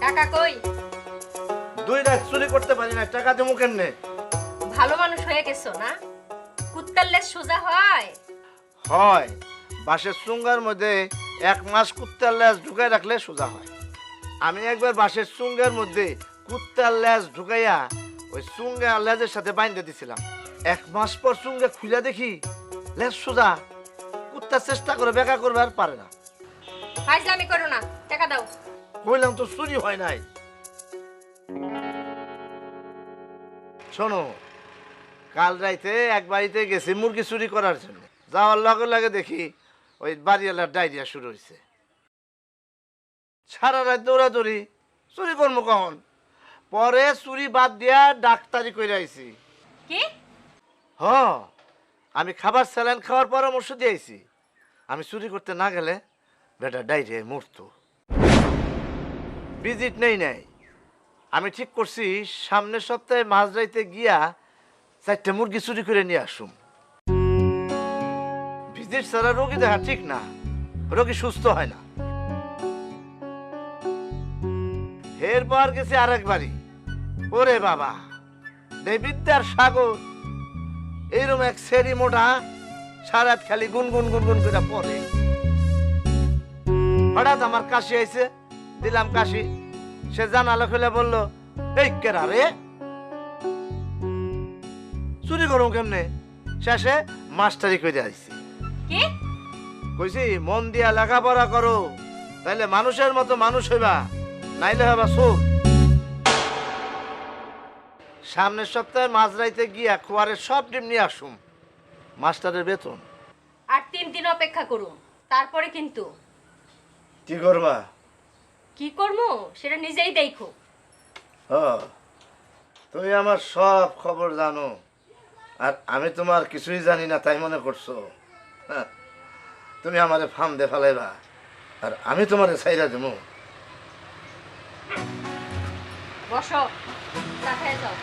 টাকা কই? 2 রাত চুরি করতে পারি না, টাকা দেবো কেমনে? ভালো মানুষ হয়ে গেছো না? কুত্তার লেজ সোজা হয়? হয়, বাঁশের চুঙ্গার মধ্যে 1 মাস কুত্তার লেজ ঢুকাই রাখলে সোজা হয়। আমি একবার বাঁশের চুঙ্গার মধ্যে কুত্তার লেজ ঢুকাইয়া ওই চুঙ্গা লেজের সাথে বাইন্ধে দিছিলাম। 1 মাস পর চুঙ্গা খুলে দেখি লেজ সোজা। কুত্তা চেষ্টা করে বেকা করবে আর পারে না। ফাইজলামি করো না, টাকা দাও। কইলাম তো চুরি হয় নাই। শোনো, কাল রাইতে এক বাড়িতে গেছি মুরগি চুরি করার জন্য। যাওয়ার লগে লগে দেখি ওই বাড়িওয়ালার ডায়রিয়া শুরু হয়েছে। সারা রাত দৌড়াদৌড়ি, চুরি করবো কখন? পরে চুরি বাদ দিয়া ডাক্তারি করে আইছি। কি? হ, আমি খাবার স্যালাইন খাওয়ার পরামর্শ দিয়েছি। আমি চুরি করতে না গেলে বেটা ডায়রিয়ায় মরতো। ভিজিট নেই নাই। আমি ঠিক করছি সামনের সপ্তাহে মাঝরাইতে গিয়া 4টা মুরগি চুরি করে নিয়ে আসুম। ভিজিট ছাড়া রোগী দেখা ঠিক না, রোগী সুস্থ হয় না। এরপর গেছি আরেকবারই। ওরে বাবা, দেবিদ্যার সাগর। এইরকম এক সেরি মোটা সারাত খালি গুনগুন গুনগুন করে পড়ে। হঠাৎ আমার কাশি আইছে, দিলাম কাশি। সে জানালা খুলে বলল, এই কেরা রে, চুরি করো কেমনে? শেষে মাস্টারি করে আইছি। কি? কইছি মন দিয়া লেখাপড়া করো, তাইলে মানুষের মতো মানুষ হইবা, নাইলে হবা চোর। সামনের সপ্তাহে মাঝরাইতে গিয়া খোয়ারের সব ডিম নিয়ে আসুম। মাস্টারের বেতন। আর 3 দিন অপেক্ষা করুন, তারপরে কিন্তু। কি করবা? কি করবো সেটা নিজেই দেখো। তুমি আমার সব খবর জানো, আর আমি তোমার কিছুই জানি না তাই মনে করছো? হ্যাঁ, তুমি আমারে ফার্ম দে ফেলাইবা, আর আমি তোমারে ছাইরা দেবো। বসো, চা খেয়ে যাও।